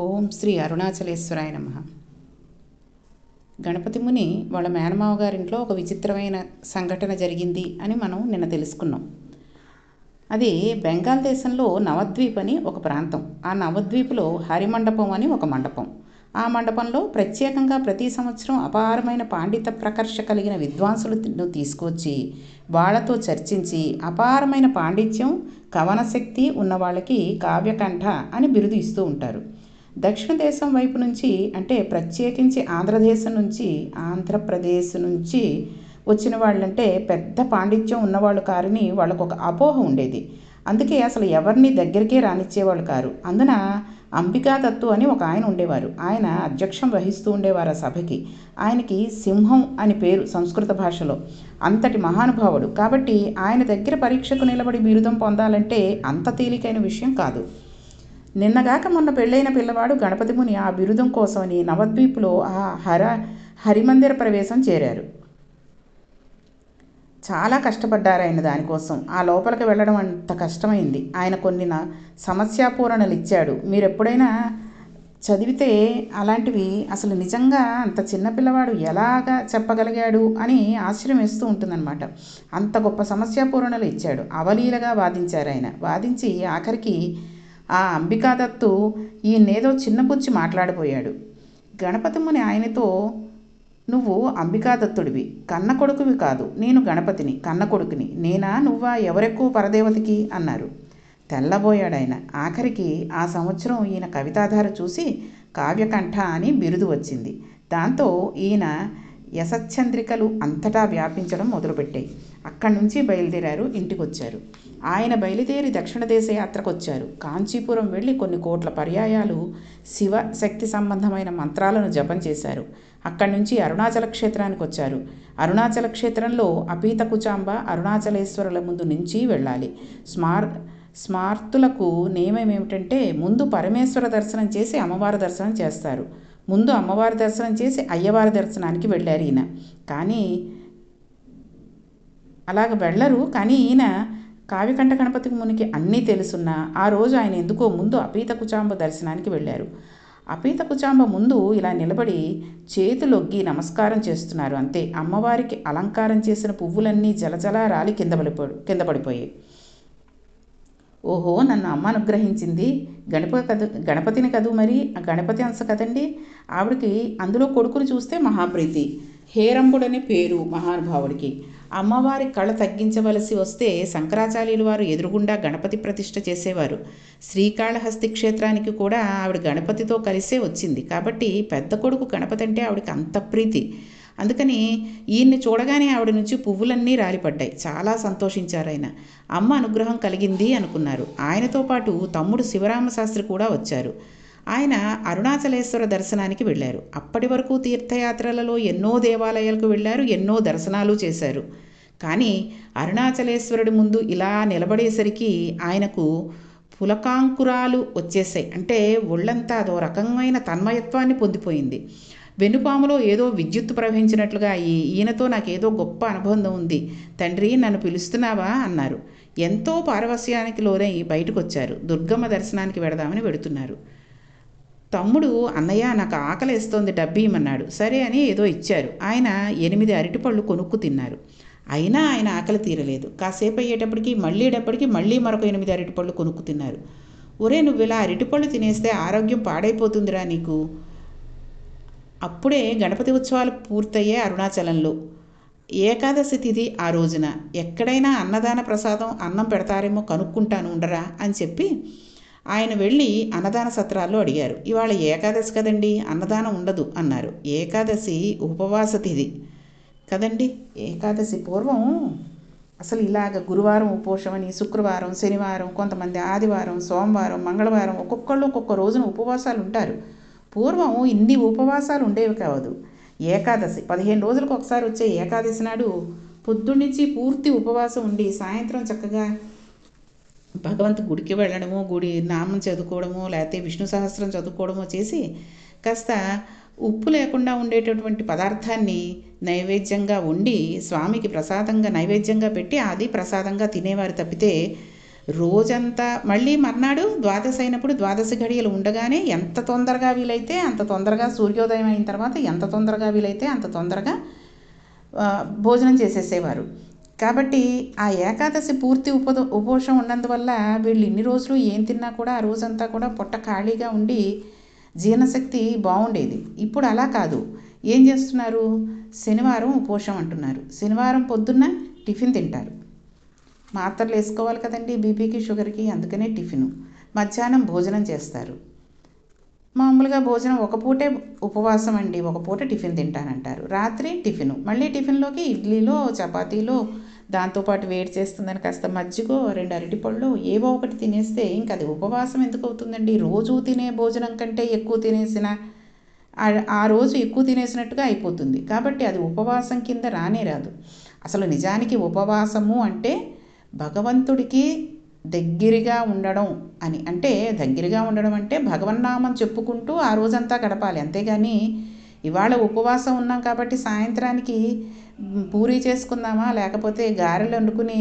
ఓం శ్రీ అరుణాచలేశ్వరాయ నమః. గణపతి ముని వాళ్ళ మేనమావ గారింట్లో ఒక విచిత్రమైన సంఘటన జరిగింది అని మనం నిన్న తెలుసుకున్నాం. అది బెంగాల్ దేశంలో నవద్వీప్ అని ఒక ప్రాంతం. ఆ నవద్వీప్లో హరిమండపం అని ఒక మండపం. ఆ మండపంలో ప్రత్యేకంగా ప్రతి సంవత్సరం అపారమైన పాండిత ప్రకర్ష కలిగిన విద్వాంసులను తీసుకొచ్చి వాళ్లతో చర్చించి అపారమైన పాండిత్యం కవన శక్తి ఉన్న వాళ్ళకి కావ్యకంఠ అని బిరుదు ఇస్తూ ఉంటారు. దక్షిణ దేశం వైపు నుంచి, అంటే ప్రత్యేకించి ఆంధ్రప్రదేశ్ నుంచి వచ్చిన వాళ్ళంటే పెద్ద పాండిత్యం ఉన్నవాళ్ళు కారని వాళ్ళకు ఒక అపోహ ఉండేది. అందుకే అసలు ఎవరిని దగ్గరికే రానిచ్చేవాళ్ళు కారు. అందున అంబికాదత్తు అని ఒక ఆయన ఉండేవారు. ఆయన అధ్యక్షం వహిస్తూ ఉండేవారు ఆ సభకి. ఆయనకి సింహం అని పేరు సంస్కృత భాషలో. అంతటి మహానుభావుడు కాబట్టి ఆయన దగ్గర పరీక్షకు నిలబడి బిరుదం పొందాలంటే అంత తేలికైన విషయం కాదు. నిన్నగాక మొన్న పెళ్ళైన పిల్లవాడు గణపతి ముని ఆ బిరుదం కోసమని నవద్వీప్లో ఆ హరిమందిర ప్రవేశం చేరారు. చాలా కష్టపడ్డారు ఆయన దానికోసం. ఆ లోపలికి వెళ్ళడం అంత కష్టమైంది. ఆయన కొన్ని సమస్యాపూరణలు ఇచ్చాడు. మీరు ఎప్పుడైనా చదివితే అలాంటివి అసలు నిజంగా అంత చిన్నపిల్లవాడు ఎలాగా చెప్పగలిగాడు అని ఆశ్చర్యం వేస్తూ ఉంటుందన్నమాట. అంత గొప్ప సమస్యాపూరణలు ఇచ్చాడు. అవలీలగా వాదించారు ఆయన. వాదించి ఆఖరికి ఆ అంబికాదత్తు ఈయనేదో చిన్నపుచ్చి మాట్లాడిపోయాడు. గణపతి ముని ఆయనతో, నువ్వు అంబికాదత్తుడివి, కన్న కొడుకువి కాదు, నేను గణపతిని, కన్న కొడుకుని, నేనా నువ్వా, ఎవరెక్కువ పరదేవతకి అన్నారు. తెల్లబోయాడు ఆయన. ఆఖరికి ఆ సంవత్సరం ఈయన కవితాధార చూసి కావ్యకంఠ అని బిరుదు వచ్చింది. దాంతో ఈయన యశశ్చంద్రికలు అంతటా వ్యాపించడం మొదలుపెట్టాయి. అక్కడి నుంచి బయలుదేరారు, ఇంటికి వచ్చారు. ఆయన బయలుదేరి దక్షిణ దేశ యాత్రకు వచ్చారు. కాంచీపురం వెళ్ళి కొన్ని కోట్ల పర్యాయాలు శివ శక్తి సంబంధమైన మంత్రాలను జపం చేశారు. అక్కడి నుంచి అరుణాచల క్షేత్రానికి వచ్చారు. అరుణాచల క్షేత్రంలో అపీత కుచాంబ అరుణాచలేశ్వరుల ముందు నుంచి వెళ్ళాలి. స్మార్తులకు నియమం ఏమిటంటే ముందు పరమేశ్వర దర్శనం చేసి అమ్మవారి దర్శనం చేస్తారు. ముందు అమ్మవారి దర్శనం చేసి అయ్యవారి దర్శనానికి వెళ్ళారు ఈయన. కానీ అలాగ వెళ్ళరు. కానీ ఈయన కావ్యకంఠ గణపతి మునికి అన్నీ తెలుసున్నా ఆ రోజు ఆయన ఎందుకో ముందు అపీత కుచాంబ దర్శనానికి వెళ్ళారు. అపీత కుచాంబ ముందు ఇలా నిలబడి చేతులొగ్గి నమస్కారం చేస్తున్నారు అంతే. అమ్మవారికి అలంకారం చేసిన పువ్వులన్నీ జలజలా రాలి కింద పడిపోయాయి. ఓహో, నన్ను అమ్మ అనుగ్రహించింది, గణపతిని కదూ, మరి ఆ గణపతి అంశ కదండి. ఆవిడకి అందులో కొడుకుని చూస్తే మహాప్రీతి. హేరంబుడని పేరు మహానుభావుడికి. అమ్మవారి కళ తగ్గించవలసి వస్తే శంకరాచార్యుల వారు ఎదురుగుండా గణపతి ప్రతిష్ఠ చేసేవారు. శ్రీకాళహస్తి క్షేత్రానికి కూడా ఆవిడ గణపతితో కలిసే వచ్చింది. కాబట్టి పెద్ద కొడుకు గణపతి అంటే ఆవిడకి అంత ప్రీతి. అందుకని ఈయన్ని చూడగానే ఆవిడ నుంచి పువ్వులన్నీ రాలిపడ్డాయి. చాలా సంతోషించారు ఆయన. అమ్మ అనుగ్రహం కలిగింది అనుకున్నారు. ఆయనతో పాటు తమ్ముడు శివరామశాస్త్రి కూడా వచ్చారు. ఆయన అరుణాచలేశ్వర దర్శనానికి వెళ్ళారు. అప్పటి వరకు తీర్థయాత్రలలో ఎన్నో దేవాలయాలకు వెళ్ళారు, ఎన్నో దర్శనాలు చేశారు. కానీ అరుణాచలేశ్వరుడి ముందు ఇలా నిలబడేసరికి ఆయనకు పులకాంకురాలు వచ్చేసాయి. అంటే ఒళ్ళంతా అదో రకమైన తన్మయత్వాన్ని పొందిపోయింది. వెనుపాములో ఏదో విద్యుత్తు ప్రవహించినట్లుగా ఈయనతో నాకేదో గొప్ప అనుబంధం ఉంది, తండ్రి నన్ను పిలుస్తున్నావా అన్నారు. ఎంతో పారవస్యానికి లోనై బయటకు వచ్చారు. దుర్గమ్మ దర్శనానికి వెడదామని వెడుతున్నారు. తమ్ముడు, అన్నయ్య నాకు ఆకలేస్తోంది, డబ్బు ఇమ్మన్నాడు. సరే అని ఏదో ఇచ్చారు. ఆయన 8 అరటిపళ్ళు కొనుక్కు తిన్నారు. అయినా ఆయన ఆకలి తీరలేదు. కాసేపు అయ్యేటప్పటికి మళ్ళీ మరొక 8 అరటిపళ్ళు కొనుక్కు తిన్నారు. ఒరే, నువ్వు ఇలా అరటిపళ్ళు తినేస్తే ఆరోగ్యం పాడైపోతుందిరా నీకు. అప్పుడే గణపతి ఉత్సవాలు పూర్తయ్యే అరుణాచలంలో ఏకాదశి తిథి. ఆ రోజున ఎక్కడైనా అన్నదాన ప్రసాదం అన్నం పెడతారేమో కనుక్కుంటాను ఉండరా అని చెప్పి ఆయన వెళ్ళి అన్నదాన సత్రాల్లో అడిగారు. ఇవాళ ఏకాదశి కదండి, అన్నదానం ఉండదు అన్నారు. ఏకాదశి ఉపవాస తిథి కదండి. ఏకాదశి పూర్వం అసలు ఇలాగ గురువారం ఉపోషమని, శుక్రవారం, శనివారం, కొంతమంది ఆదివారం, సోమవారం, మంగళవారం, ఒక్కొక్కళ్ళు ఒక్కొక్క రోజున ఉపవాసాలు ఉంటారు. పూర్వం ఇన్ని ఉపవాసాలు ఉండేవి కాదు. ఏకాదశి 15 రోజులకు ఒకసారి వచ్చే ఏకాదశి నాడు పొద్దున్నుంచి పూర్తి ఉపవాసం ఉండి సాయంత్రం చక్కగా భగవంతు గుడికి వెళ్ళడము, గుడి నామం చదువుకోవడము, లేకపోతే విష్ణు సహస్రం చదువుకోవడమో చేసి కాస్త ఉప్పు లేకుండా ఉండేటటువంటి పదార్థాన్ని నైవేద్యంగా వండి స్వామికి ప్రసాదంగా నైవేద్యంగా పెట్టి అది ప్రసాదంగా తినేవారు తప్పితే రోజంతా మళ్ళీ మర్నాడు ద్వాదశి అయినప్పుడు ద్వాదశి ఘడియలు ఉండగానే ఎంత తొందరగా వీలైతే అంత తొందరగా సూర్యోదయం అయిన తర్వాత ఎంత తొందరగా వీలైతే అంత తొందరగా భోజనం చేసేసేవారు. కాబట్టి ఆ ఏకాదశి పూర్తి ఉపవాసం ఉన్నందువల్ల వీళ్ళు ఇన్ని రోజులు ఏం తిన్నా కూడా ఆ రోజంతా కూడా పొట్ట ఖాళీగా ఉండి జీర్ణశక్తి బాగుండేది. ఇప్పుడు అలా కాదు. ఏం చేస్తున్నారు? శనివారం ఉపవాసం అంటున్నారు. శనివారం పొద్దున్న టిఫిన్ తింటారు. మాత్రలు వేసుకోవాలి కదండి బీపీకి షుగర్కి, అందుకనే టిఫిను. మధ్యాహ్నం భోజనం చేస్తారు. మామూలుగా భోజనం ఒక పూటే ఉపవాసం అండి, ఒక పూట టిఫిన్ తింటానంటారు. రాత్రి టిఫిను, మళ్ళీ టిఫిన్లోకి ఇడ్లీలో చపాతీలో దాంతోపాటు వేడి చేస్తుందని కాస్త మజ్జిగో 2 అరటిపళ్ళు ఏవో ఒకటి తినేస్తే ఇంక అది ఉపవాసం ఎందుకు అవుతుందండి? రోజు తినే భోజనం కంటే ఎక్కువ తినేసిన ఆ రోజు ఎక్కువ తినేసినట్టుగా అయిపోతుంది. కాబట్టి అది ఉపవాసం కింద రానే రాదు. అసలు నిజానికి ఉపవాసము అంటే భగవంతుడికి దగ్గరగా ఉండడం అని. అంటే దగ్గరగా ఉండడం అంటే భగవన్నామం చెప్పుకుంటూ ఆ రోజంతా గడపాలి. అంతేగాని ఇవాళ ఉపవాసం ఉన్నాం కాబట్టి సాయంత్రానికి పూరీ చేసుకుందామా లేకపోతే గారెలు వండుకుని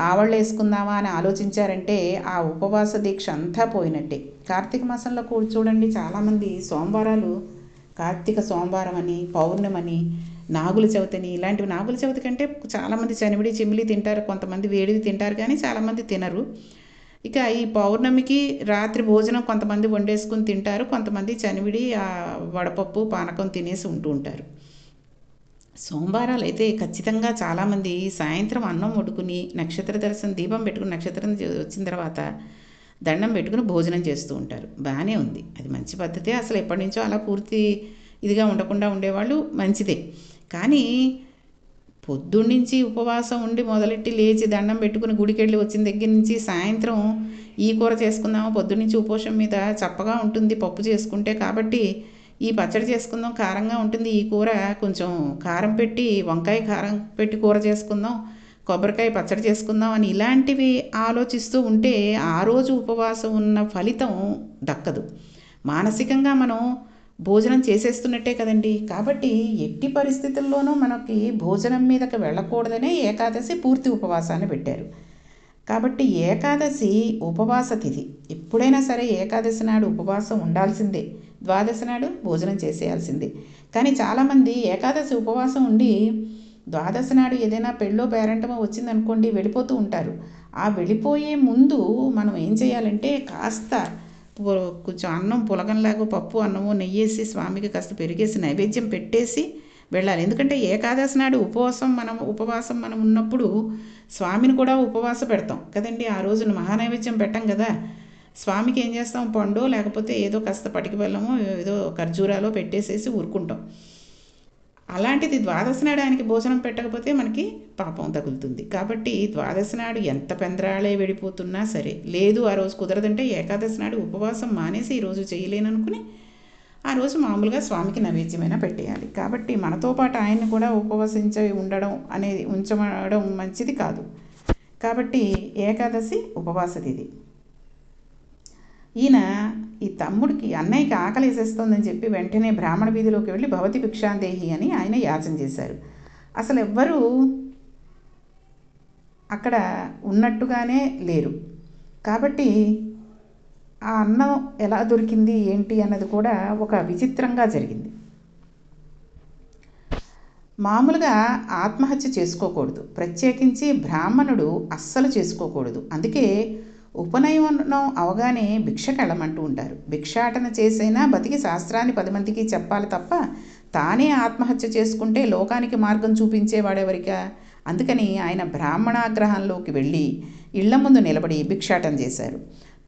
ఆవళ్ళు వేసుకుందామా అని ఆలోచించారంటే ఆ ఉపవాస దీక్ష అంతా పోయినట్టే. కార్తీక మాసంలో కూడా చూడండి చాలామంది సోమవారాలు, కార్తీక సోమవారం అని, పౌర్ణమని, నాగుల చవితిని, ఇలాంటివి. నాగుల చవితి కంటే చాలామంది చనివిడి చిమిలి తింటారు, కొంతమంది వేడిది తింటారు, కానీ చాలామంది తినరు. ఇక ఈ పౌర్ణమికి రాత్రి భోజనం కొంతమంది వండేసుకుని తింటారు, కొంతమంది చనివిడి వడపప్పు పానకం తినేసి ఉంటూ ఉంటారు. సోమవారాలు అయితే ఖచ్చితంగా చాలామంది సాయంత్రం అన్నం వండుకుని నక్షత్ర దర్శనం దీపం పెట్టుకుని నక్షత్రం వచ్చిన తర్వాత దండం పెట్టుకుని భోజనం చేస్తూ ఉంటారు. బాగానే ఉంది, అది మంచి పద్ధతే. అసలు ఎప్పటి నుంచో అలా పూర్తి ఇదిగా ఉండకుండా ఉండేవాళ్ళు మంచిదే. కానీ పొద్దున్నుంచి ఉపవాసం ఉండి మొదలెట్టి లేచి దండం పెట్టుకుని గుడికెళ్ళి వచ్చిన దగ్గర నుంచి సాయంత్రం ఈ కూర చేసుకుందాము, పొద్దున్నుంచి ఉపవాసం మీద చప్పగా ఉంటుంది పప్పు చేసుకుంటే, కాబట్టి ఈ పచ్చడి చేసుకుందాం కారంగా ఉంటుంది, ఈ కూర కొంచెం కారం పెట్టి వంకాయ కారం పెట్టి కూర చేసుకుందాం, కొబ్బరికాయ పచ్చడి చేసుకుందాం అని ఇలాంటివి ఆలోచిస్తూ ఉంటే ఆ రోజు ఉపవాసం ఉన్న ఫలితం దక్కదు. మానసికంగా మనం భోజనం చేసేస్తున్నట్టే కదండి. కాబట్టి ఎట్టి పరిస్థితుల్లోనూ మనకి భోజనం మీదకి వెళ్ళకూడదనే ఏకాదశి పూర్తి ఉపవాసాన్ని పెట్టారు. కాబట్టి ఏకాదశి ఉపవాస తిథి. ఎప్పుడైనా సరే ఏకాదశి నాడు ఉపవాసం ఉండాల్సిందే, ద్వాదశి నాడు భోజనం చేసేయాల్సిందే. కానీ చాలామంది ఏకాదశి ఉపవాసం ఉండి ద్వాదశి నాడు ఏదైనా పెళ్ళో పేరంటమో వచ్చిందనుకోండి వెళ్ళిపోతూ ఉంటారు. ఆ వెళ్ళిపోయే ముందు మనం ఏం చేయాలంటే కాస్త కొంచెం అన్నం పులగంలాగా పప్పు అన్నము నెయ్యేసి స్వామికి కాస్త పెరిగేసి నైవేద్యం పెట్టేసి వెళ్ళాలి. ఎందుకంటే ఏకాదశి నాడు ఉపవాసం మనం ఉన్నప్పుడు స్వామిని కూడా ఉపవాస పెడతాం కదండి. ఆ రోజున మహానైవేద్యం పెట్టం కదా. స్వామికి ఏం చేస్తాం, పండు లేకపోతే ఏదో కాస్త పటికి బెల్లమో ఏదో ఖర్జూరాలో పెట్టేసేసి ఊరుకుంటాం. అలాంటిది ద్వాదశి నాడు ఆయనకి భోజనం పెట్టకపోతే మనకి పాపం తగులుతుంది. కాబట్టి ద్వాదశి నాడు ఎంత పెందరాళే వెళ్ళిపోతున్నా సరే, లేదు ఆ రోజు కుదరదంటే ఏకాదశి నాడు ఉపవాసం మానేసి ఈరోజు చేయలేననుకుని ఆ రోజు మామూలుగా స్వామికి నైవేద్యమైనా పెట్టేయాలి. కాబట్టి మనతో పాటు ఆయన్ని కూడా ఉపవసించి ఉంచడం మంచిది కాదు. కాబట్టి ఏకాదశి ఉపవాస తిథి. ఈయన ఈ తమ్ముడికి అన్నయ్యకి ఆకలి వేసేస్తోందని చెప్పి వెంటనే బ్రాహ్మణ వీధిలోకి వెళ్ళి భవతి భిక్షాందేహి అని ఆయన యాచన చేశారు. అసలు ఎవ్వరూ అక్కడ ఉన్నట్టుగానే లేరు. కాబట్టి ఆ అన్నం ఎలా దొరికింది ఏంటి అన్నది కూడా ఒక విచిత్రంగా జరిగింది. మామూలుగా ఆత్మహత్య చేసుకోకూడదు, ప్రత్యేకించి బ్రాహ్మణుడు అస్సలు చేసుకోకూడదు. అందుకే ఉపనయనం అవగానే భిక్షకెళ్ళమంటూ ఉంటారు. భిక్షాటన చేసైనా బతికి శాస్త్రాన్ని 10 మందికి చెప్పాలి తప్ప తానే ఆత్మహత్య చేసుకుంటే లోకానికి మార్గం చూపించేవాడెవరికా? అందుకని ఆయన బ్రాహ్మణాగ్రహంలోకి వెళ్ళి ఇళ్ల ముందు నిలబడి భిక్షాటన చేశారు.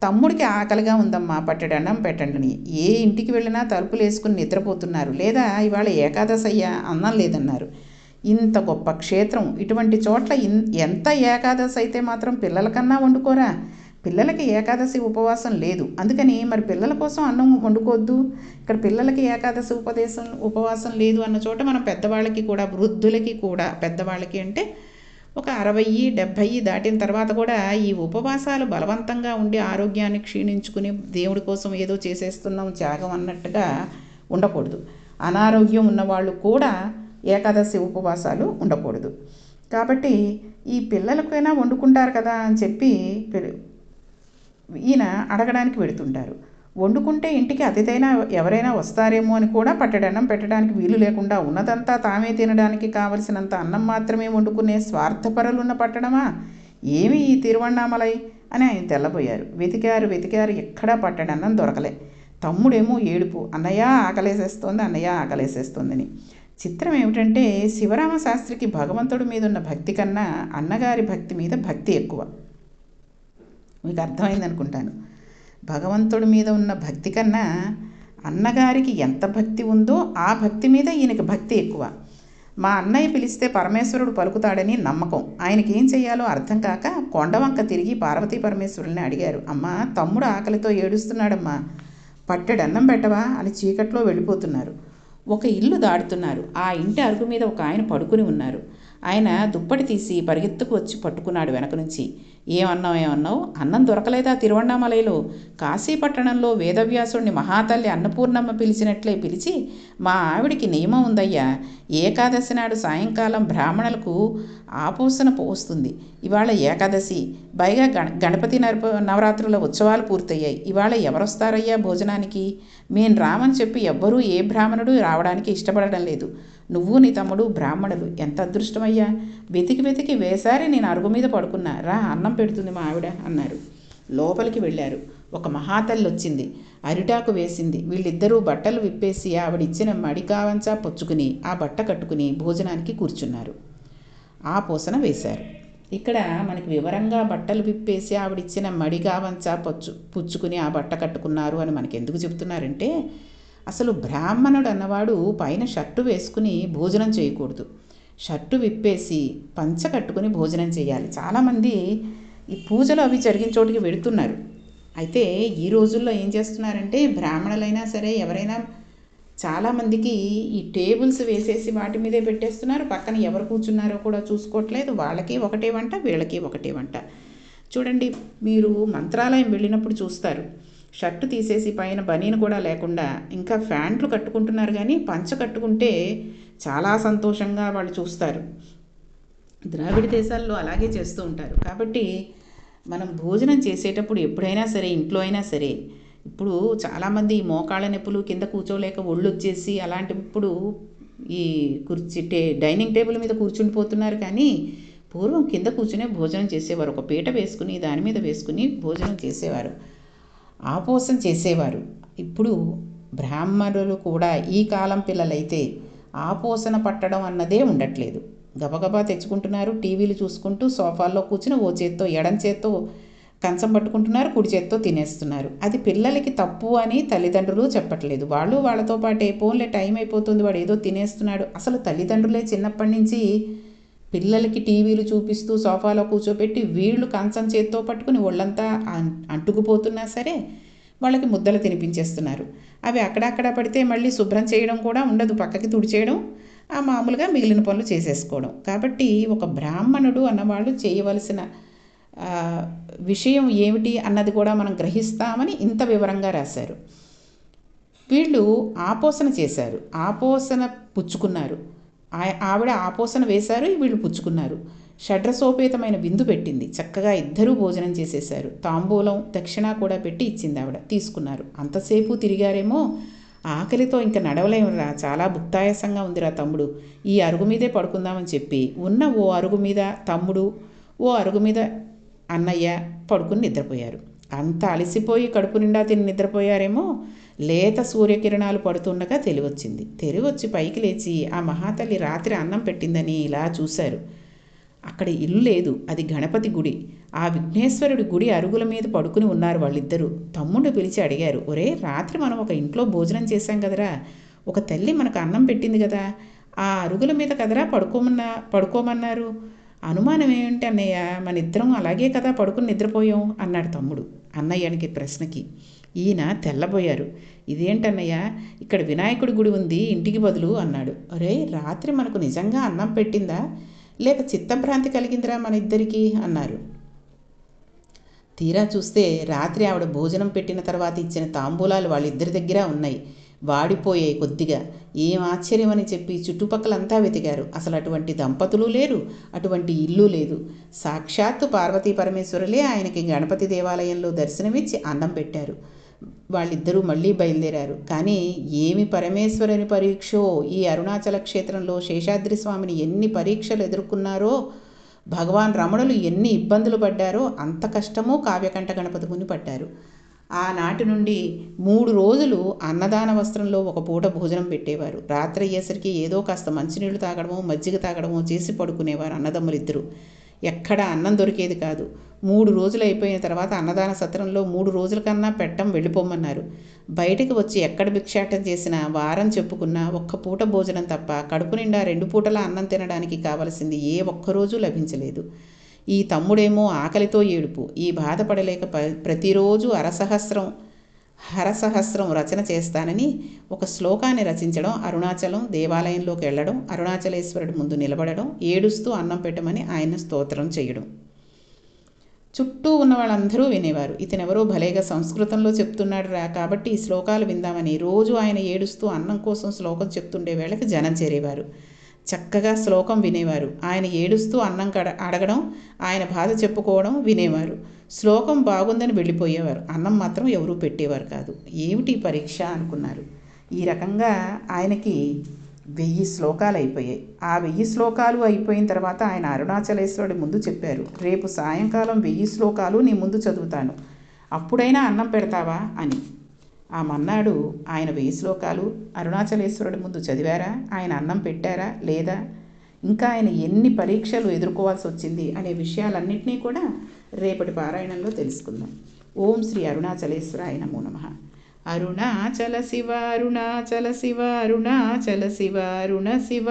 తమ్ముడికి ఆకలిగా ఉందమ్మా, పట్టెడు అన్నం పెట్టండి. ఏ ఇంటికి వెళ్ళినా తలుపులు వేసుకుని నిద్రపోతున్నారు, లేదా ఇవాళ ఏకాదశి అయ్యా అన్నం లేదన్నారు. ఇంత గొప్ప క్షేత్రం, ఇటువంటి చోట్ల ఎంత ఏకాదశి అయితే మాత్రం పిల్లలకన్నా వండుకోరా? పిల్లలకి ఏకాదశి ఉపవాసం లేదు, అందుకని మరి పిల్లల కోసం అన్నం వండుకోవద్దు. ఇక్కడ పిల్లలకి ఏకాదశి ఉపవాసం లేదు అన్న చోట మనం పెద్దవాళ్ళకి కూడా, వృద్ధులకి కూడా, పెద్దవాళ్ళకి అంటే ఒక 60-70 దాటిన తర్వాత కూడా ఈ ఉపవాసాలు బలవంతంగా ఉండి ఆరోగ్యాన్ని క్షీణించుకుని దేవుడి కోసం ఏదో చేసేస్తున్నాం త్యాగం అన్నట్టుగా ఉండకూడదు. అనారోగ్యం ఉన్నవాళ్ళు కూడా ఏకాదశి ఉపవాసాలు ఉండకూడదు. కాబట్టి ఈ పిల్లలకైనా వండుకుంటారు కదా అని చెప్పి ఈయన అడగడానికి వెడుతుంటారు. వండుకుంటే ఇంటికి అతిథైనా ఎవరైనా వస్తారేమో అని కూడా పట్టెడన్నం పెట్టడానికి వీలు లేకుండా ఉన్నదంతా తామే తినడానికి కావలసినంత అన్నం మాత్రమే వండుకునే స్వార్థపరులున్న పట్టణమా ఏమి ఈ తిరువణ్ణామలై అని ఆయన తెల్లబోయారు. వెతికారు ఎక్కడా పట్టెడన్నం దొరకలే. తమ్ముడేమో ఏడుపు, అన్నయ్య ఆకలేసేస్తోంది, అన్నయ్య ఆకలేసేస్తోందని. చిత్రం ఏమిటంటే శివరామశాస్త్రికి భగవంతుడి మీద ఉన్న భక్తి కన్నా అన్నగారి భక్తి మీద భక్తి ఎక్కువ. మీకు అర్థమైంది అనుకుంటాను. భగవంతుడి మీద ఉన్న భక్తి కన్నా అన్నగారికి ఎంత భక్తి ఉందో ఆ భక్తి మీద ఈయనకి భక్తి ఎక్కువ. మా అన్నయ్య పిలిస్తే పరమేశ్వరుడు పలుకుతాడని నమ్మకం. ఆయనకి ఏం చేయాలో అర్థం కాక కొండవంక తిరిగి పార్వతీ పరమేశ్వరుల్ని అడిగారు. అమ్మా, తమ్ముడు ఆకలితో ఏడుస్తున్నాడమ్మా, పట్టెడన్నం పెట్టవా అని చీకట్లో వెళ్ళిపోతున్నారు. ఒక ఇల్లు దాడుతున్నారు. ఆ ఇంటి అరుగు మీద ఒక ఆయన పడుకుని ఉన్నారు. ఆయన దుప్పటి తీసి పరిగెత్తుకు వచ్చి పట్టుకున్నాడు వెనక నుంచి. ఏమన్నావు? అన్నం దొరకలేదా తిరువణ్ణామలైలో? కాశీపట్టణంలో వేదవ్యాసుడిని మహాతల్లి అన్నపూర్ణమ్మ పిలిచినట్లే పిలిచి, మా ఆవిడికి నియమం ఉందయ్యా, ఏకాదశి నాడు సాయంకాలం బ్రాహ్మణులకు ఆపోసన పోస్తుంది. ఇవాళ ఏకాదశి, పైగా గణపతి నవరాత్రుల ఉత్సవాలు పూర్తయ్యాయి. ఇవాళ ఎవరొస్తారయ్యా భోజనానికి? మేము రామని చెప్పి ఎవ్వరూ ఏ బ్రాహ్మణుడు రావడానికి ఇష్టపడడం లేదు. నువ్వు నీ తమ్ముడు బ్రాహ్మణులు, ఎంత అదృష్టమయ్యా. వెతికి వేసారి నేను అరుగు మీద పడుకున్నా. రా, అన్నం పెడుతుంది మా ఆవిడ అన్నారు. లోపలికి వెళ్ళారు. ఒక మహాతల్లి వచ్చింది. అరిటాకు వేసింది. వీళ్ళిద్దరూ బట్టలు విప్పేసి ఆవిడిచ్చిన మడికావంచా పుచ్చుకుని ఆ బట్ట కట్టుకుని భోజనానికి కూర్చున్నారు. ఆ పూసన వేశారు. ఇక్కడ మనకి వివరంగా బట్టలు విప్పేసి ఆవిడిచ్చిన మడికావంచా పుచ్చుకుని ఆ బట్ట కట్టుకున్నారు అని మనకి ఎందుకు చెప్తున్నారంటే, అసలు బ్రాహ్మణుడు అన్నవాడు పైన షర్టు వేసుకుని భోజనం చేయకూడదు. షర్టు విప్పేసి పంచ కట్టుకుని భోజనం చేయాలి. చాలామంది ఈ పూజలు అవి జరిగిన చోటికి వెడుతున్నారు. అయితే ఈ రోజుల్లో ఏం చేస్తున్నారంటే, బ్రాహ్మణులైనా సరే ఎవరైనా చాలామందికి ఈ టేబుల్స్ వేసేసి వాటి మీదే పెట్టేస్తున్నారు. పక్కన ఎవరు కూర్చున్నారో కూడా చూసుకోవట్లేదు. వాళ్ళకి ఒకటే వంట, వీళ్ళకి ఒకటే వంట. చూడండి, మీరు మంత్రాలయం వెళ్ళినప్పుడు చూస్తారు, షర్టు తీసేసి పైన బనీను కూడా లేకుండా ఇంకా ప్యాంట్లు కట్టుకుంటున్నారు. కానీ పంచ కట్టుకుంటే చాలా సంతోషంగా వాళ్ళు చూస్తారు. ద్రావిడ దేశాల్లో అలాగే చేస్తూ ఉంటారు. కాబట్టి మనం భోజనం చేసేటప్పుడు ఎప్పుడైనా సరే, ఇంట్లో అయినా సరే, ఇప్పుడు చాలామంది ఈ మోకాళ్ళ నొప్పులు, కింద కూర్చోలేక ఒళ్ళు వచ్చేసి అలాంటిప్పుడు ఈ డైనింగ్ టేబుల్ మీద కూర్చుండిపోతున్నారు. కానీ పూర్వం కింద కూర్చునే భోజనం చేసేవారు. ఒక పీట వేసుకుని దాని మీద వేసుకుని భోజనం చేసేవారు, ఆపోసం చేసేవారు. ఇప్పుడు బ్రాహ్మణులు కూడా ఈ కాలం పిల్లలైతే ఆపోసన పట్టడం అన్నదే ఉండట్లేదు. గబగబా తెచ్చుకుంటున్నారు, టీవీలు చూసుకుంటూ సోఫాల్లో కూర్చుని ఓ చేత్తో ఎడం చేత్తో కంచం పట్టుకుంటున్నారు, కుడి చేత్తో తినేస్తున్నారు. అది పిల్లలకి తప్పు అని తల్లిదండ్రులు చెప్పట్లేదు. వాళ్ళు వాళ్ళతో పాటే పోన్లే టైం అయిపోతుంది, వాడు ఏదో తినేస్తున్నాడు. అసలు తల్లిదండ్రులే చిన్నప్పటి నుంచి పిల్లలకి టీవీలు చూపిస్తూ సోఫాలో కూర్చోబెట్టి వీళ్ళు కంచం చేత్తో పట్టుకుని ఒళ్ళంతా అంటుకుపోతున్నా సరే వాళ్ళకి ముద్దలు తినిపించేస్తున్నారు. అవి అక్కడక్కడ పడితే మళ్ళీ శుభ్రం చేయడం కూడా ఉండదు, పక్కకి తుడిచేయడం, ఆ మామూలుగా మిగిలిన పనులు చేసేసుకోవడం. కాబట్టి ఒక బ్రాహ్మణుడు అన్నవాళ్ళు చేయవలసిన విషయం ఏమిటి అన్నది కూడా మనం గ్రహిస్తామని ఇంత వివరంగా రాశారు. వీళ్ళు ఆపోసన చేశారు, ఆపోసన పుచ్చుకున్నారు. ఆవిడ ఆపోసన వేశారు, వీళ్ళు పుచ్చుకున్నారు. షడ్రసోపేతమైన విందు పెట్టింది. చక్కగా ఇద్దరూ భోజనం చేసేశారు. తాంబూలం దక్షిణ కూడా పెట్టి ఇచ్చింది ఆవిడ, తీసుకున్నారు. అంతసేపు తిరిగారేమో, ఆకలితో ఇంక నడవలేమురా, చాలా భుక్తాయాసంగా ఉందిరా తమ్ముడు, ఈ అరుగు మీదే పడుకుందామని చెప్పి ఉన్న ఓ అరుగు మీద తమ్ముడు, ఓ అరుగు మీద అన్నయ్య పడుకుని నిద్రపోయారు. అంత అలసిపోయి కడుపు నిండా తిని నిద్రపోయారేమో, లేత సూర్యకిరణాలు పడుతుండగా తెలివొచ్చింది. తెలివొచ్చి పైకి లేచి ఆ మహాతల్లి రాత్రి అన్నం పెట్టిందని ఇలా చూశారు. అక్కడ ఇల్లు లేదు, అది గణపతి గుడి. ఆ విఘ్నేశ్వరుడి గుడి అరుగుల మీద పడుకుని ఉన్నారు వాళ్ళిద్దరూ. తమ్ముడు పిలిచి అడిగారు, ఒరే, రాత్రి మనం ఒక ఇంట్లో భోజనం చేశాం కదరా, ఒక తల్లి మనకు అన్నం పెట్టింది కదా, ఆ అరుగుల మీద కదరా పడుకోమన్నారు. అనుమానం ఏమిటి అన్నయ్య, మన ఇద్దరం అలాగే కదా పడుకుని నిద్రపోయాం అన్నాడు తమ్ముడు. అన్నయ్యనికి ప్రశ్నకి ఈయన తెల్లబోయారు. ఇదేంటన్నయ్య, ఇక్కడ వినాయకుడి గుడి ఉంది ఇంటికి బదులు అన్నాడు. ఒరే, రాత్రి మనకు నిజంగా అన్నం పెట్టిందా లేక చిత్తభ్రాంతి కలిగిందిరా మన ఇద్దరికీ అన్నారు. తీరా చూస్తే రాత్రి ఆవిడ భోజనం పెట్టిన తర్వాత ఇచ్చిన తాంబూలాలు వాళ్ళిద్దరి దగ్గర ఉన్నాయి. వాడిపోయాయి కొద్దిగా. ఏం ఆశ్చర్యమని చెప్పి చుట్టుపక్కలంతా వెతికారు. అసలు అటువంటి దంపతులు లేరు, అటువంటి ఇల్లు లేదు. సాక్షాత్తు పార్వతీ పరమేశ్వరులే ఆయనకి గణపతి దేవాలయంలో దర్శనమిచ్చి అన్నం పెట్టారు. వాళ్ళిద్దరూ మళ్ళీ బయలుదేరారు. కానీ ఏమి పరమేశ్వరుని పరీక్షో! ఈ అరుణాచల క్షేత్రంలో శేషాద్రి స్వామిని ఎన్ని పరీక్షలు ఎదుర్కొన్నారో, భగవాన్ రమణులు ఎన్ని ఇబ్బందులు పడ్డారో అంత కష్టమూ కావ్యకంఠ గణపతి ముని పడ్డారు. ఆనాటి నుండి 3 రోజులు అన్నదాన వస్త్రంలో ఒక పూట భోజనం పెట్టేవారు. రాత్రి అయ్యేసరికి ఏదో కాస్త మంచినీళ్ళు తాగడమో మజ్జిగ తాగడమో చేసి పడుకునేవారు అన్నదమ్ములిద్దరూ. ఎక్కడా అన్నం దొరికేది కాదు. 3 రోజులు అయిపోయిన తర్వాత అన్నదాన సత్రంలో 3 రోజుల కన్నా పెట్టం వెళ్ళిపోమన్నారు. బయటికి వచ్చి ఎక్కడ భిక్షాటం చేసినా, వారం చెప్పుకున్నా ఒక్క పూట భోజనం తప్ప కడుపు నిండా 2 పూటల అన్నం తినడానికి కావలసింది ఏ ఒక్కరోజు లభించలేదు. ఈ తమ్ముడేమో ఆకలితో ఏడుపు. ఈ బాధపడలేక ప్రతిరోజు హరసహస్రం రచన చేస్తానని ఒక శ్లోకాన్ని రచించడం, అరుణాచలం దేవాలయంలోకి వెళ్ళడం, అరుణాచలేశ్వరుడి ముందు నిలబడడం, ఏడుస్తూ అన్నం పెట్టమని ఆయన స్తోత్రం చేయడం. చుట్టూ ఉన్న వాళ్ళందరూ వినేవారు. ఇతనెవరో భలేగా సంస్కృతంలో చెప్తున్నాడు రా, కాబట్టి ఈ శ్లోకాలు విందామని రోజు ఆయన ఏడుస్తూ అన్నం కోసం శ్లోకం చెప్తుండే వేళకి జనం చేరేవారు. చక్కగా శ్లోకం వినేవారు. ఆయన ఏడుస్తూ అన్నం అడగడం, ఆయన బాధ చెప్పుకోవడం వినేవారు. శ్లోకం బాగుందని వెళ్ళిపోయేవారు. అన్నం మాత్రం ఎవరూ పెట్టేవారు కాదు. ఏమిటి పరీక్ష అనుకున్నారు. ఈ రకంగా ఆయనకి 1000 శ్లోకాలు అయిపోయాయి. ఆ 1000 శ్లోకాలు అయిపోయిన తర్వాత ఆయన అరుణాచలేశ్వరుడి ముందు చెప్పారు, రేపు సాయంకాలం 1000 శ్లోకాలు నీ ముందు చదువుతాను, అప్పుడైనా అన్నం పెడతావా అని. ఆ మన్నాడు ఆయన 1000 శ్లోకాలు అరుణాచలేశ్వరుడి ముందు చదివారా, ఆయన అన్నం పెట్టారా లేదా, ఇంకా ఆయన ఎన్ని పరీక్షలు ఎదుర్కోవాల్సి వచ్చింది అనే విషయాలన్నింటినీ కూడా రేపటి పారాయణంలో తెలుసుకుందాం. ఓం శ్రీ అరుణాచలేశ్వరాయ నమో నమః. అరుణాచల శివ అరుణాచల శివ అరుణాచల శివ అరుణ శివ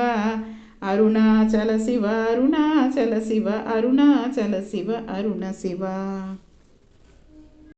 అరుణాచల శివ అరుణాచల శివ అరుణాచల శివ అరుణ శివ.